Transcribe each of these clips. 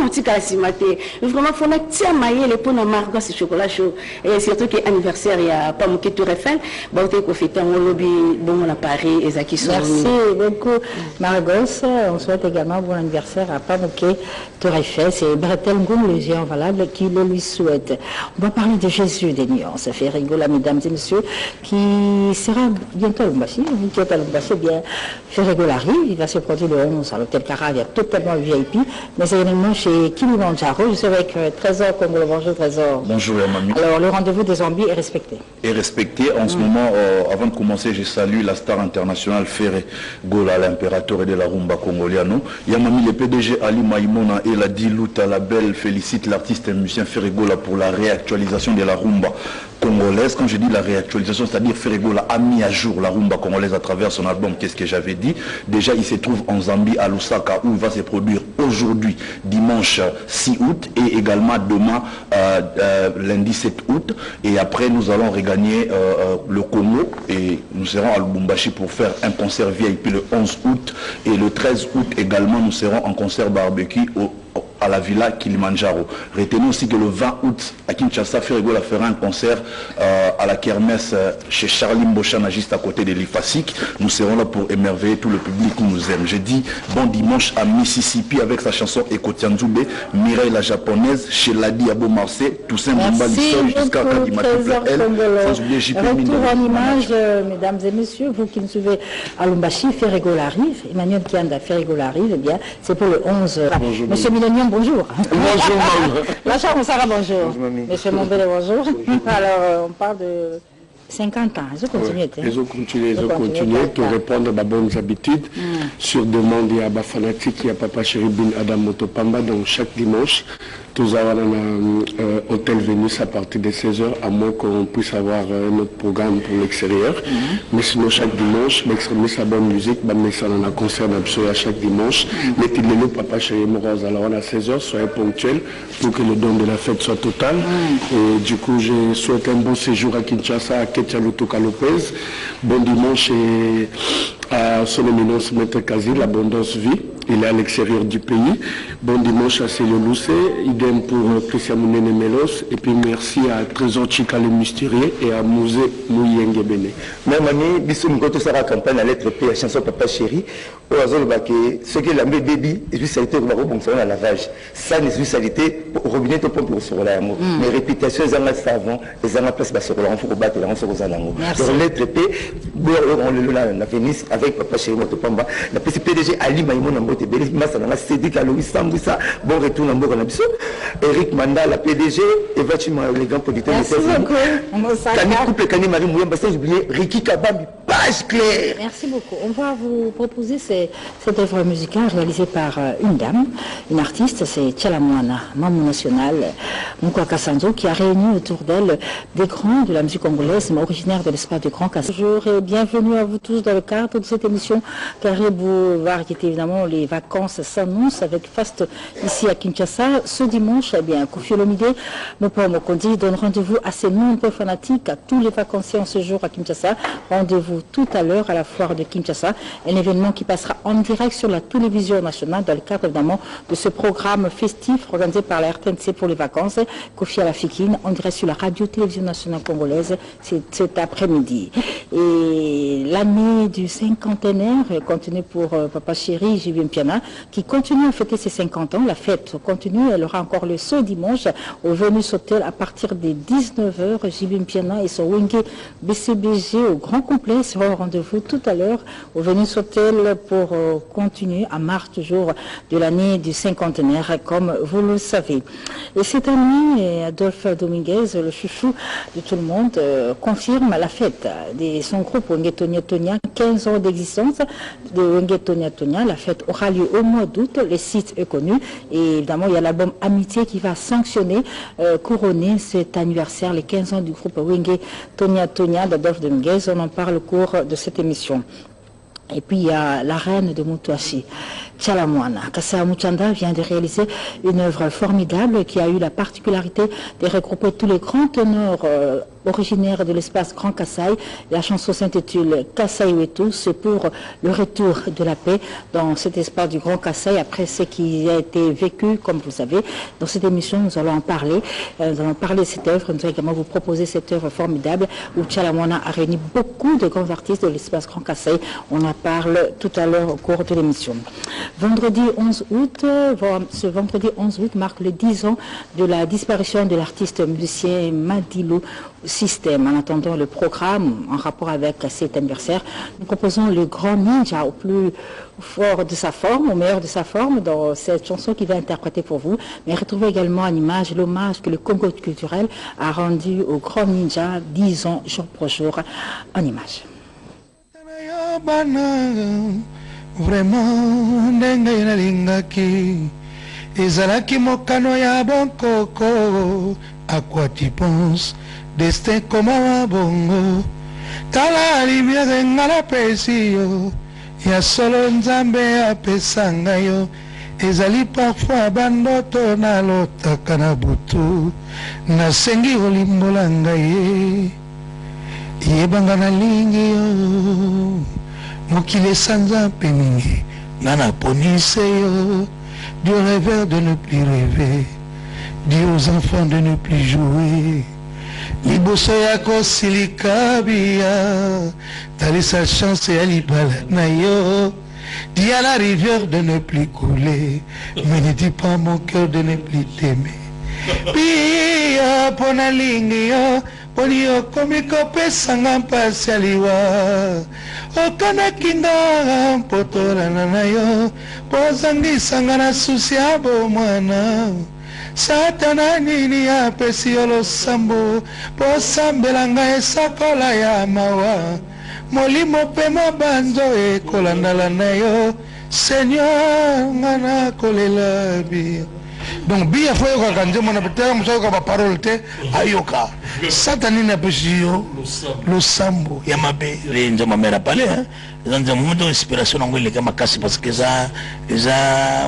petit casimate. Vraiment, faut la tiens mailler les pots à margot ce chocolat chaud. Et surtout que anniversaire il y a pas moqué Tour Eiffel. Bon, t'es profité en lobby, bon on a Paris et Zaki sont. Merci beaucoup, Margos. On souhaite également bon anniversaire à Pamouké Tour Eiffel. C'est Bretel Ngoum, les géants valables, qui le lui souhaite. On va parler de Jésus des nuances. Ça fait rigoler, mesdames et messieurs, qui sera bientôt à Lumbashi. Qui est à Lumbashi, bien, fait rigolari. Il va se produire le 11 à l'hôtel Caravia, totalement VIP. Mais également chez Kilimanjaro. Je suis avec Trésor Congo. Bonjour, Trésor. Bonjour, mamie. Alors, le rendez-vous des zombies est respecté. Est respecté. En ce moment, avant de commencer, je salue la star internationale Ferré Gola, l'impérateur de la rumba congoliano. Yamami, le PDG Ali Maïmona et la Diluta, la belle, félicite l'artiste et musicien Ferré Gola pour la réactualisation de la rumba congolaise. Quand je dis la réactualisation, c'est-à-dire Ferré Gola a mis à jour la rumba congolaise à travers son album Qu'est-ce que j'avais dit. Déjà, il se trouve en Zambie, à Lusaka, où il va se produire aujourd'hui, dimanche 6 août, et également demain, lundi 7 août. Et après, nous allons regagner le Congo et nous serons à Lubumbashi pour faire un concert VIP le 11 août. Et le 13 août également, nous serons en concert barbecue à la Villa Kilimanjaro. Retenez aussi que le 20 août, à Kinshasa, Ferré Gola fera un concert à la kermesse chez Charlie Mbochana, juste à côté de l'IFASIC. Nous serons là pour émerveiller tout le public qui nous aime. J'ai dit bon dimanche à Mississippi avec sa chanson Ekotianzube, Mireille la japonaise, chez Ladi Abo Marseille, Toussaint Bamba Lissol jusqu'à Kadimati Plael. Sans oublier JP Retour en image, mesdames et messieurs, vous qui nous suivez à Lumbashi, Ferré Gola arrive. Emmanuel Kianda, Ferré Gola arrive. Eh bien, c'est pour le 11. Bonjour, Monsieur Millennium, bonjour. Bonjour, maman. La chère Sarah, bonjour. Bonjour, mamie. Monsieur Mombele, bonjour. Alors, on parle de 50 ans. Ils ont continué. Ils ont continué pour répondre à de bonnes habitudes. Sur demande, il y a des fanatiques, il y a Papa Chéribine Adam Motopamba. Donc, chaque dimanche, tous avons un hôtel Vénus à partir de 16h, à moins qu'on puisse avoir notre programme pour l'extérieur. Mais sinon, chaque dimanche, l'extrémiste a bonne musique, on a un concert d'absolu à chaque dimanche. Mais il est Papa Chéribine Rose. Alors, on a 16h, soyez ponctuels pour que le don de la fête soit total. Et du coup, je souhaite un bon séjour à Kinshasa, à Ketialo Toka Lopez. Bon dimanche et à son éminence Maître Kazi, l'abondance vie. Il est à l'extérieur du pays. Bon dimanche à Célio Loussé, idem pour Christian Mounene Melos. Et puis merci à Trésor Chika le Mystérieux et à Mouzé Mouyenge Bene. Même ami, Bissou Mkoto sera campagne à lettre P, la chanson Papa Chéri. Au hasard, ce qui est la baby, et puis ça a été au lavage. Ça, les spécialités, au robinet, au pompe, sur la mot. Mais répétitions, les amas savants, les amas place, sur la renfort, au battre, la renfort aux alamos. Sur lettre P, on le la Vénice avec Papa Chéri Motopamba. La PDG Ali Maïmon, bon retour dans Eric Manda, la PDG, Eva Chima, les grands producteurs. Merci beaucoup. Couple Kani Marie Mouyamba, j'ai oublié Ricky Kabambi, page claire. Merci beaucoup. On va vous proposer cette œuvre musicale réalisée par une dame, une artiste, c'est Tchalamouana, membre national, Moukwa Kassanzo, qui a réuni autour d'elle des grands de la musique congolaise, mais originaire de l'espace de Grand Kassanzo. Bonjour et bienvenue à vous tous dans le cadre de cette émission Carré Boulevard, qui est évidemment les vacances s'annoncent avec Fast ici à Kinshasa. Ce dimanche, eh bien, Koffi Olomide, Mopo Mokondi donne rendez-vous à ses nombreux fanatiques, à tous les vacanciers en séjour à Kinshasa. Rendez-vous tout à l'heure à la foire de Kinshasa, un événement qui passera en direct sur la télévision nationale dans le cadre évidemment de ce programme festif organisé par la RTNC pour les vacances. Koffi Alafikine, en direct sur la radio-télévision nationale congolaise cet après-midi. Et l'année du cinquantenaire continue pour Papa Chéri, JB Piana, qui continue à fêter ses 50 ans. La fête continue, elle aura encore le ce dimanche au Venus Hotel à partir des 19h. JB Piana et son Wenge BCBG au grand complet seront au rendez-vous tout à l'heure au Venus Hotel pour continuer à marche toujours de l'année du cinquantenaire, comme vous le savez. Et cette année, Adolphe Dominguez, le chouchou de tout le monde, confirme la fête de son groupe Wenge Tonia Tonia, 15 ans d'existence de Wenge Tonia Tonia. La fête aura lieu au mois d'août, le site est connu et évidemment il y a l'album Amitié qui va sanctionner, couronner cet anniversaire, les 15 ans du groupe Wenge Tonia Tonia d'Adolphe Dominguez. On en parle au cours de cette émission. Et puis il y a la reine de Mutuashi, Tchalamwana. Kassa Muchanda vient de réaliser une œuvre formidable qui a eu la particularité de regrouper tous les grands teneurs originaires de l'espace Grand Kasaï. La chanson s'intitule Kasaï Wetu, c'est pour le retour de la paix dans cet espace du Grand Kasaï après ce qui a été vécu, comme vous savez. Dans cette émission, nous allons en parler. Nous allons parler de cette œuvre. Nous allons également vous proposer cette œuvre formidable où Tchalamwana a réuni beaucoup de grands artistes de l'espace Grand Kasaï. On en parle tout à l'heure au cours de l'émission. Vendredi 11 août, ce vendredi 11 août marque les 10 ans de la disparition de l'artiste musicien Madilu System. En attendant le programme en rapport avec cet anniversaire, nous proposons le grand ninja au plus fort de sa forme, au meilleur de sa forme dans cette chanson qu'il va interpréter pour vous. Mais retrouvez également en image l'hommage que le Congo culturel a rendu au grand ninja 10 ans jour pour jour en image. Vraiment ndenge nalingaki ezalaki mokano ya bonkoko à quoi tu penses destin koma bongo tala lumière ngala pesi yo ya solo nzambe apesanga yo ezali parfois bandoto nalotaka na butu nasengi olimbola ngai yebanga nalingi yo mokile sanza pemingi nana ponise yo Dieu rêveur de ne plus rêver, dit aux enfants de ne plus jouer. Liboso yako silikabia tali sa chance ya libala na yo. Dis à la rivière de ne plus couler, mais ne dis pas mon cœur de ne plus t'aimer. Pia pona lingi yo poni yo komiko pesanga mpasi aliwa okanakinga mpotorana na yo pozangisanga na susi ya bomwana satana nini apesi yo losambo posambelanga esakola ya mawa molimo mpe mabanzo ekolandala na yo Seigneur ngana kolela bia. Donc bien faut que quand je m'en appelle moi ça va parole te ayoka satani na pesio lo sambo ya mabe nje mamera pale nje mundo inspiration ngole kama kasi parce que ça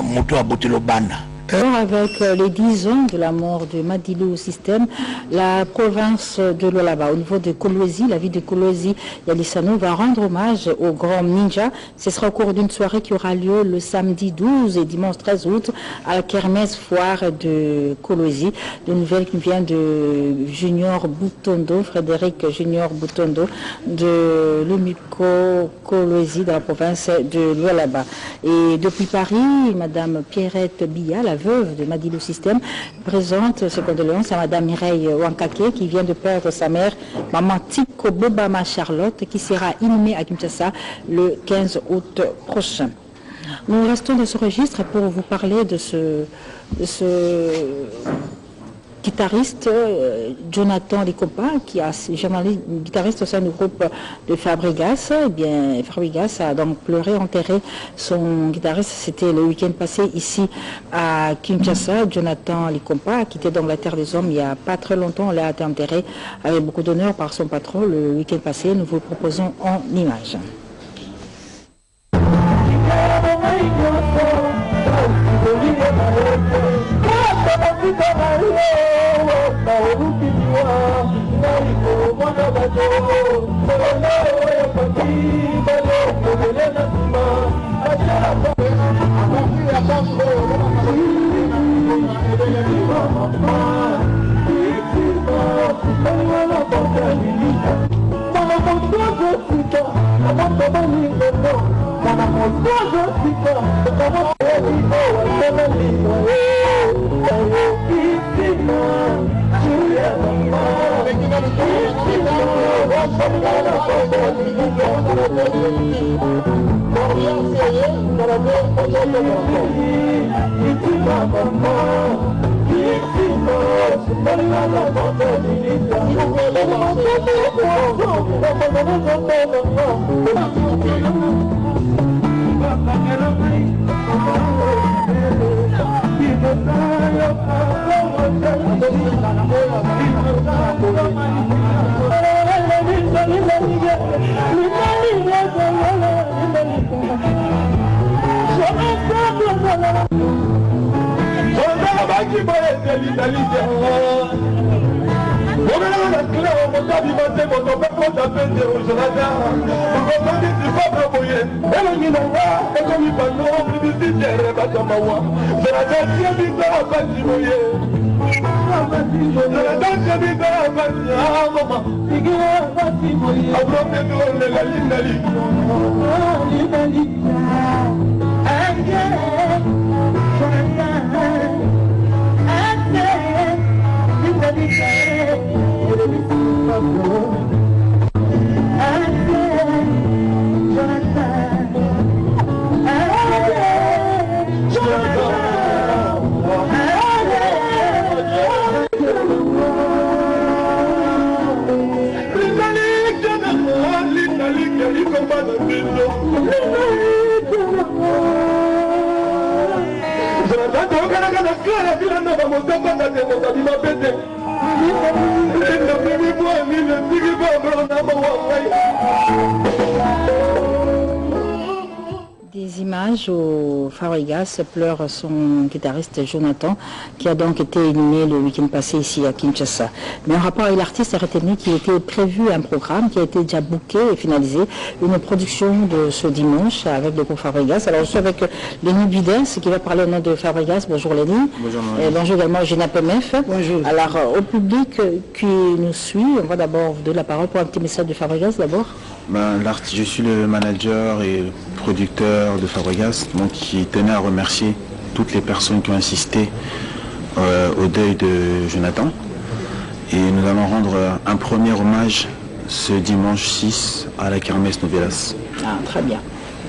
moto abotelo banda. Avec les 10 ans de la mort de Madilu System, la province de Lualaba, au niveau de Kolwezi, la ville de Kolwezi, Yalisano, va rendre hommage au grand ninja. Ce sera au cours d'une soirée qui aura lieu le samedi 12 et dimanche 13 août à la kermesse foire de Kolwezi. De nouvelles qui viennent de Junior Butondo, Frédéric Junior Butondo, de l'Umiko Kolwezi, dans la province de Lualaba. Et depuis Paris, Madame Pierrette Billa, la veuve de Madilu System, présente ses condoléances à Madame Mireille Wankake qui vient de perdre sa mère, Maman Tiko Bobama Charlotte, qui sera inhumée à Kinshasa le 15 août prochain. Nous restons dans ce registre pour vous parler de ce guitariste Jonathan Likompa, qui a guitariste au sein du groupe de Fabregas. Eh bien, Fabregas a donc pleuré, enterré son guitariste. C'était le week-end passé ici à Kinshasa. Jonathan Likompa a quitté donc la terre des hommes il n'y a pas très longtemps. On l'a enterré avec beaucoup d'honneur par son patron le week-end passé. Nous vous le proposons en image. Des images où Farigas pleure son guitariste Jonathan, qui a donc été éliminé le week-end passé ici à Kinshasa. Mais en rapport avec l'artiste, a retenu qu'il était prévu un programme qui a été déjà booké et finalisé, une production de ce dimanche avec le groupe Farigas. Alors je suis avec Lenny Bidens qui va parler au nom de Farigas. Bonjour Lenny. Bonjour. Et bonjour également Gina PMF. Bonjour. Alors au public qui nous suit, on va d'abord vous donner la parole pour un petit message de Farigas d'abord. Je suis le manager et producteur de Farigas, donc qui tenait à remercier toutes les personnes qui ont assisté au deuil de Jonathan. Et nous allons rendre un premier hommage ce dimanche 6 à la Kermesse Novelas. Ah, très bien.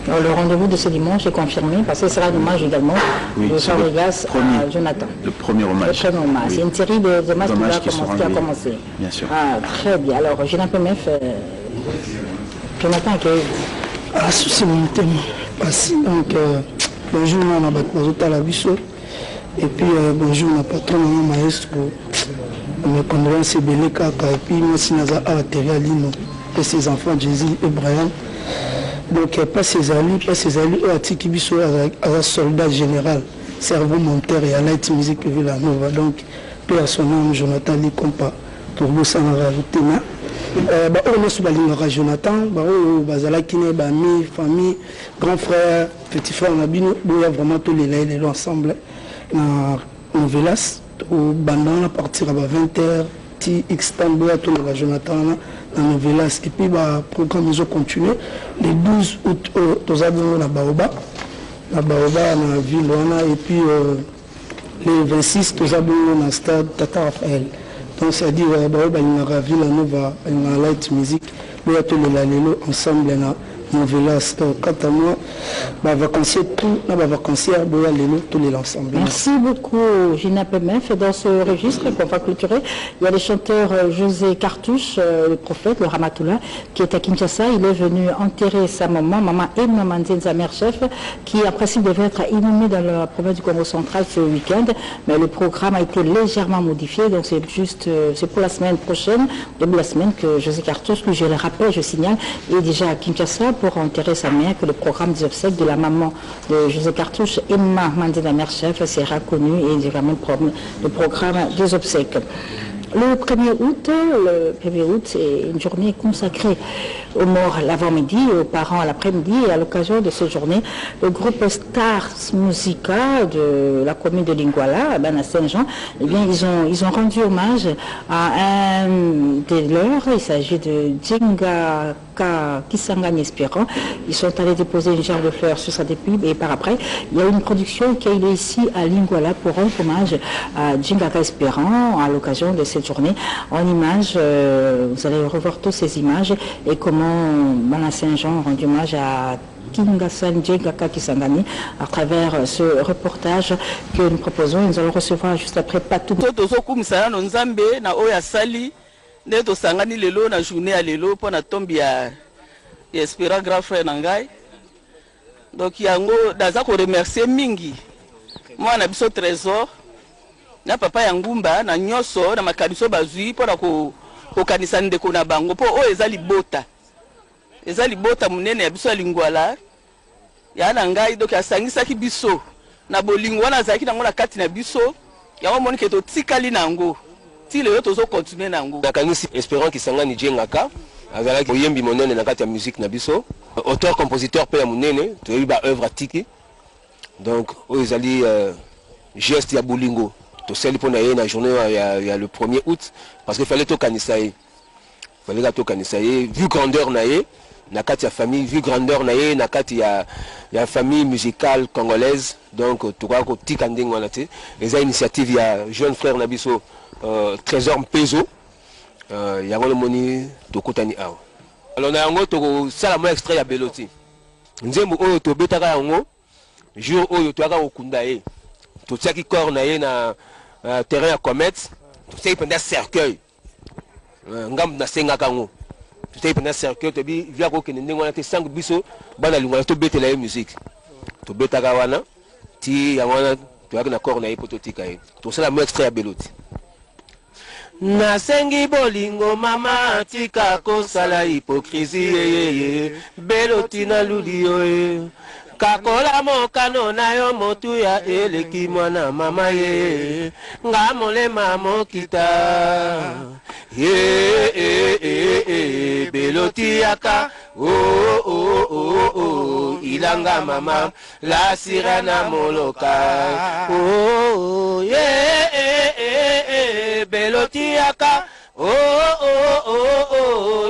Alors, le rendez-vous de ce dimanche est confirmé parce que ce sera un hommage également de Farigas à Jonathan. Le premier hommage. Le premier hommage. Oui. C'est une série d'hommages qui a commencé. Bien sûr. Ah, très bien. Alors, Gina PMF, Jonathan, ah, c'est mon thème. Donc, bonjour, on a battu la biso. Et puis, bonjour, on a patron, maestro. Mes condoléances, c'est Belé Kaka. Et puis, moi, si nous avons atterri à Lino, et ses enfants, Jésus et Brian. Donc, pas ses alliés, à Tiki Biso, à un soldat général, cerveau monteur et à la musique Villanova. Donc, puis à son nom, Jonathan Likompa, pour vous s'en rajouter. On est Jonathan, amis, famille, grand frère, petit frère, on a vraiment tous les laïcs ensemble dans Novelas, au Bandana, à partir à 20h, X temps, tout le Jonathan dans Novelas. Et puis, le programme nous a continué. Le 12 août, nous avons la Baoba, dans la ville, et puis le 26, nous avons le stade Tata Raphaël. Donc, c'est-à-dire, il y a la ville, il y a light music, il y a tous les ensemble, Novelas, quant à moi, vacancier tout, vacancier, tous les ensemble. Merci beaucoup, Gina PMF. Dans ce registre qu'on va clôturer, il y a le chanteur José Cartouche, le prophète, le Ramatoula, qui est à Kinshasa. Il est venu enterrer sa maman Emma Manzine, sa mère chef, qui en principe devait être inhumée dans la province du Congo central ce week-end. Mais le programme a été légèrement modifié, donc c'est pour la semaine prochaine, début de la semaine, que José Cartouche, que je le rappelle, je signale, est déjà à Kinshasa pour enterrer sa mère, que le programme des obsèques de la maman de José Cartouche, Emma Mandé, la mère chef, sera connu et vraiment le programme des obsèques. Le 1er août, c'est une journée consacrée aux morts l'avant-midi, aux parents l'après-midi. Et à l'occasion de cette journée, le groupe Stars Musica de la commune de Lingwala, à Saint-Jean, eh bien, ils ont rendu hommage à un des leurs. Il s'agit de Djenga Kisangani Espérant. Ils sont allés déposer une gerbe de fleurs sur sa dépouille et par après, il y a une production qui est ici à Lingwala pour rendre hommage à Djenga Espérant à l'occasion de cette journée. En images, vous allez revoir toutes ces images et comment Bana Saint-Jean rend hommage à Kingasan Djengaka Kisangani à travers ce reportage que nous proposons. Nous allons recevoir juste après Patou. Nde to sangani lelo na journée à lelo pour na tombe ya Espérant grand frère nangai. Donc yango daza ko remercier mingi. Moi na biso trésor na papa ya ngumba na nyoso na makaniso bazui pour ko kanisa ndeko na bango po o ezali bota. Ezali bota munene ya biso Lingwala. Ya na ngai donc asangisa ki biso na bolingo wana azalaki nango na kati na biso yango moni ke totikali nango ti lelo tozokontinue nango nakanisi espérant kisangani jengaka azalaki oyembi monene na kati ya musique na biso auteur compositeur mpe ya monene toyebi baœuvre atiki donc oyo ezali geste ya bolingo tosali mpo na ye na journée ya le 1er août parce que fallait tokanisa ye vu grandeur na ye na kati ya famille vu grandeur na ye na kati ya famille musicale congolaise donc tokoka kotika ndenge wana te eza initiative ya jeune frère na biso Trésor Mpezo yango lomoni tokutani awa alors na yango tokosala mwa extrait ya Beloti nzembo oyo tobetaka yango jour oyo toyaka kokunda ye totiaki corps na ye na terrain ya comète totiaki penda cercueil ngambu nasengaka yango totiaki penda cercueil tobi via kokende ndenge wana te sango biso bana lingwana tobetela ye musique tobetaka wana ti yango wana toyaki na corps na ye mpo totika ye tosala mwa extrait ya Beloti. Nasengi bolingo mama tika kosala hypocrisie Beloti na ludio kakola mokano na yo motu ya eleki mwana mama ye nga molema mokita Beloti yaka ilanga mama la sirena moloka Beloti yaka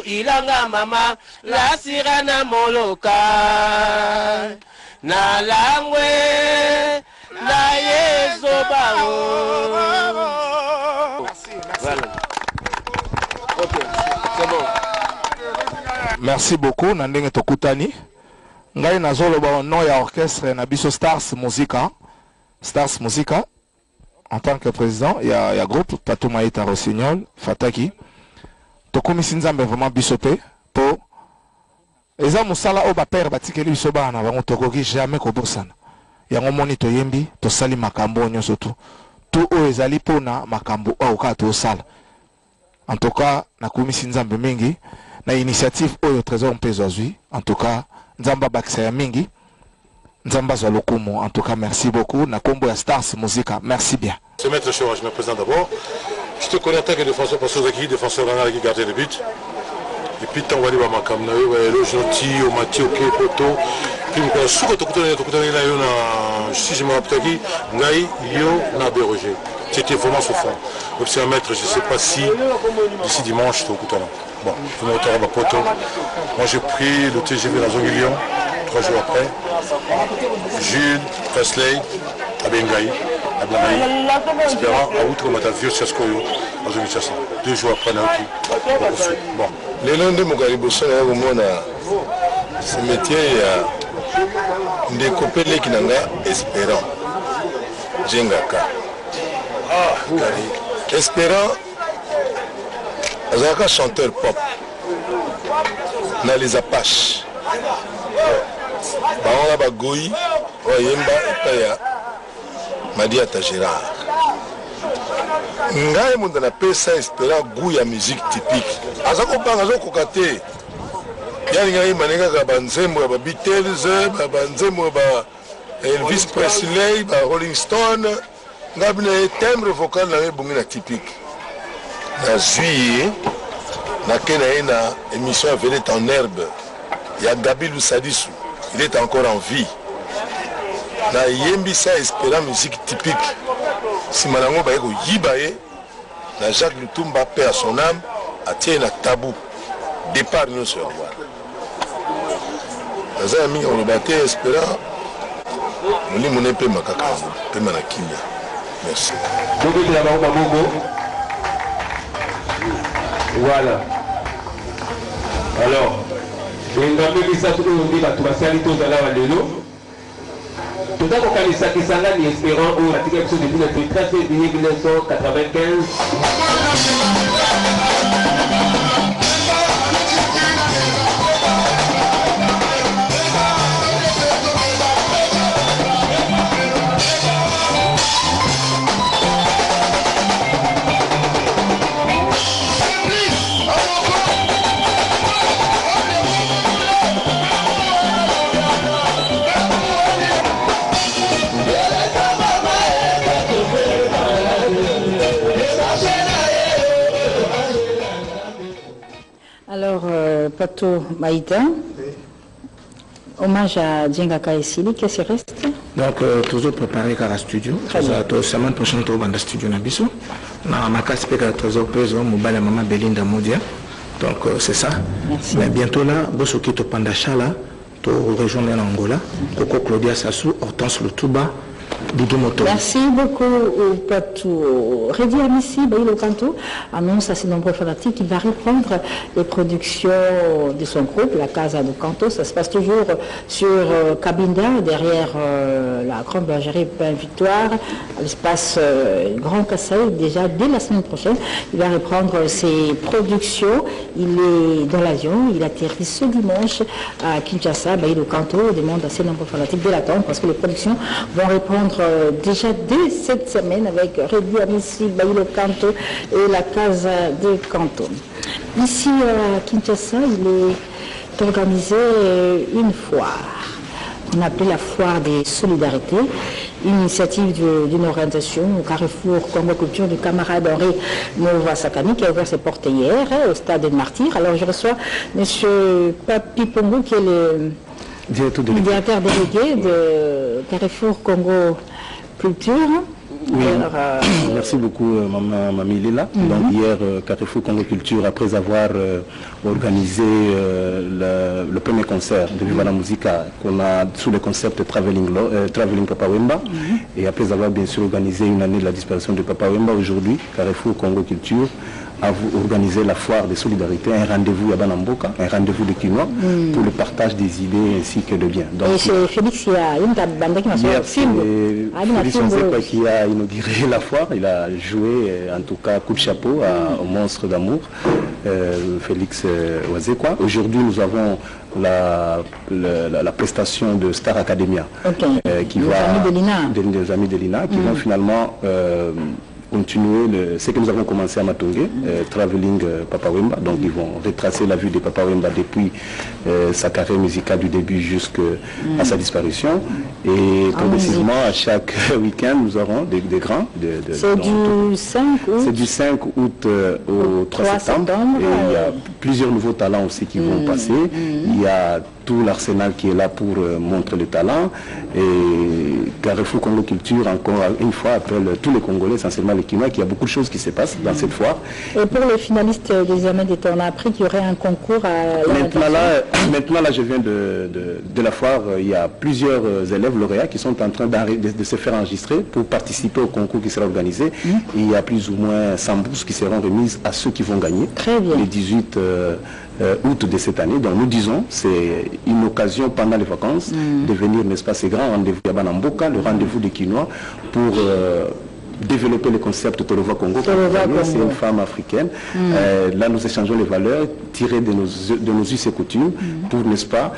ilanga mama la sirena moloka na langwe na yezoba Merci beaucoup Nandenge Tokutani. Ngai nazoloba nom ya orchestre na biso Stars Musica en tant que président il y a groupe Tatou Maïta Rossignol Fataki tokomisi nzambe vraiment bisope po eza musala o ba père batikeli biso bana bango tokoki jamais kobosana yango moni toyembi tosali makambo nyonso tu o ezali pona makambo o ka to sala en tout cas nakomisi nzambe mingi na initiative oyo Trésor Mpezo azwi en tout cas nzamba bakisa ya mingi nzamba za lokumu en tout cas merci beaucoup na kombo ya Stars Musica merci bien. Ce maître Chora, je me présente d'abord. Je te connais en tant que défenseur parce que défenseur qui gardait le but. Et puis tu envoies ma caméra, le gentil, au Mathieu, au Poto. Puis je suis si je me rappelle qui, Ngaï, Yo, Nabé Roger. C'était vraiment souffrant. Donc c'est un maître, je ne sais pas si d'ici dimanche, tu es au Koutana. Bon, je me retrouve à Poto. Moi j'ai pris le TGV dans un million, 3 jours après. Jules, Presley, Abengaï. Espérant à outre Matavio Chaskoyo dans une chasse. 2 jours après Naoki. Bon. Les noms de Mogariboso ce métier il y a des copains qui n'ont pas espérant. Jengaka. Espérant. Azaka chanteur pop. Dans les Apaches. Baon la Goyi, Oyemba et Paya. Madiata Gérard. Ngai monde na pesa espérant goût ya musique typique. Azako banga zoko kate. Yani ngai manenga ka banzembo ba Beatles, ba banzembo ba Elvis Presley, ba Rolling Stone. Ngabine timbre vocal na bongi na typique. Na juillet na kena na émission Vedette en herbe. Ya Gabi Lusadisu. Il est encore en vie. Na yembi sa espérant musique typique si malango ba ko yibaye na Jacques Lutumba paix à son âme a tient na tabou départ nous sur voir les amis on le battait espérant nous li moné pe makaka pe manakinya merci donc il a ba bongo voilà alors ngambe bisa tu ndi ba tu basali to zala wa lelo tout à l'heure, quand il s'agit espérant ou la depuis le 13 février 1995. Pato Maïda. Hommage à Djenga Kaesili, qu'est-ce qui reste? Donc, toujours préparé à la studio. La semaine prochaine, on va dans le studio Nabiso. On a cassé à Trésor Peso, Mobile Maman Belinda Modia. Donc, c'est ça. Merci. Mais bientôt là, Bosoki to Pandachala, to rejoindre l'Angola. Coco Claudia Sassou, Hortense Lutuba. Merci beaucoup au Patou. Redi Amissi, Baïlo Kanto annonce à ses nombreux fanatiques qu'il va reprendre les productions de son groupe, la Casa do Canto. Ça se passe toujours sur Cabinda, derrière la Grande Bergerie Pain Victoire, à l'espace Grand Kassai. Déjà dès la semaine prochaine, il va reprendre ses productions. Il est dans l'avion, il atterrit ce dimanche à Kinshasa. Baïlo Kanto demande à ses nombreux fanatiques de l'attendre parce que les productions vont reprendre déjà dès cette semaine avec Redi Amissi, Baïlo Kanto et la Casa de Canto. Ici à Kinshasa, il est organisé une foire. On appelle la foire des solidarités, une initiative d'une organisation au Carrefour Congo Culture du camarade Henri Nova Sakani qui a ouvert ses portes hier au stade des Martyrs. Alors je reçois M. Papi Pongo qui est le directeur délégué de Carrefour Congo Culture. Oui, merci beaucoup Mamie Lila. Donc hier, Carrefour Congo Culture, après avoir organisé le premier concert de Viva la Musica qu'on a sous le concept Traveling Papa Wemba, et après avoir bien sûr organisé une année de la disparition de Papa Wemba, aujourd'hui, Carrefour Congo Culture a organisé la foire de solidarité, un rendez-vous à Banamboka, un rendez-vous de Quinois pour le partage des idées ainsi que de biens. Donc, et c'est Félix, il y a une bande qui m'a hier, Félix Onzekwa qui a inauguré la foire, il a joué en tout cas coup de chapeau au monstre d'amour, Félix Onzekwa. Aujourd'hui nous avons la prestation de Star Academia, qui des amis de l'INA, qui vont finalement continuer ce que nous avons commencé à Matongé, Traveling Papa Wemba. Donc ils vont retracer la vie de Papa Wemba depuis sa carrière musicale du début jusqu'à sa dispariseption. Et progressivement, à chaque week-end, nous aurons des grands. C'est du 5 août. C'est du 5 août au 3 septembre. Et il y a plusieurs nouveaux talents aussi qui vont passer. Il y a tout l'arsenal qui est là pour montrer le talent. Et Carrefour Congo Culture, encore une fois, appelle tous les Congolais, essentiellement les Quinois, qu'il y a beaucoup de choses qui se passent dans cette foire. Et pour les finalistes des examens d'État, on a appris qu'il y aurait un concours à maintenant là, je viens de la foire, il y a plusieurs élèves lauréats qui sont en train de se faire enregistrer pour participer au concours qui sera organisé. Et il y a plus ou moins 100 bourses qui seront remises à ceux qui vont gagner. Très bien. Les 18 août de cette année. Donc nous disons, c'est une occasion pendant les vacances de venir, n'est-ce pas, ces grands rendez-vous à Banamboka, le rendez-vous des Quinois, pour développer le concept Tolova Congo. C'est une femme africaine. Là, nous échangeons les valeurs tirées de nos us et coutumes pour, n'est-ce pas,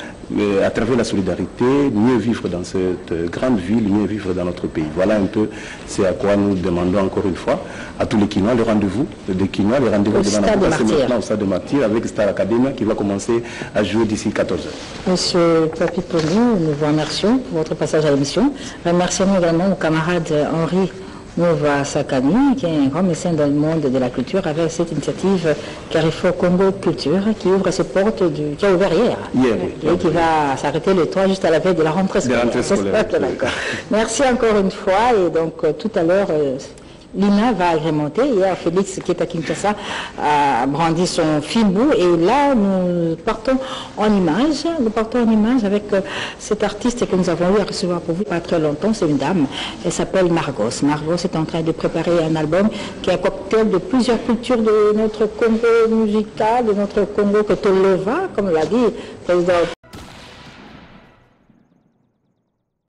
à travers la solidarité, mieux vivre dans cette grande ville, mieux vivre dans notre pays. Voilà un peu c'est à quoi nous demandons encore une fois à tous les Quinois, le rendez-vous des Quinois, le rendez-vous de Banamboka, c'est maintenant au stade de Martyr avec Star Academia qui va commencer à jouer d'ici 14h. Monsieur Papi Pongo, nous vous remercions pour votre passage à l'émission. Remercions également au camarade Henri Nova Sakani, qui est un grand mécène dans le monde de la culture, avec cette initiative Carrefour Congo Culture, qui ouvre ses portes, qui a ouvert hier, et qui va s'arrêter le 3 juste à la veille de la rentrée scolaire. Merci encore une fois, et donc tout à l'heure, l'INA va agrémenter. Hier, Félix, qui est à Kinshasa, a brandi son filbou. Et là, nous partons en image. Nous partons en image avec cet artiste que nous avons eu à recevoir pour vous pas très longtemps. C'est une dame. Elle s'appelle Margos. Margos est en train de préparer un album qui est un cocktail de plusieurs cultures de notre Congo musical, de notre Congo Tolova, comme l'a dit le président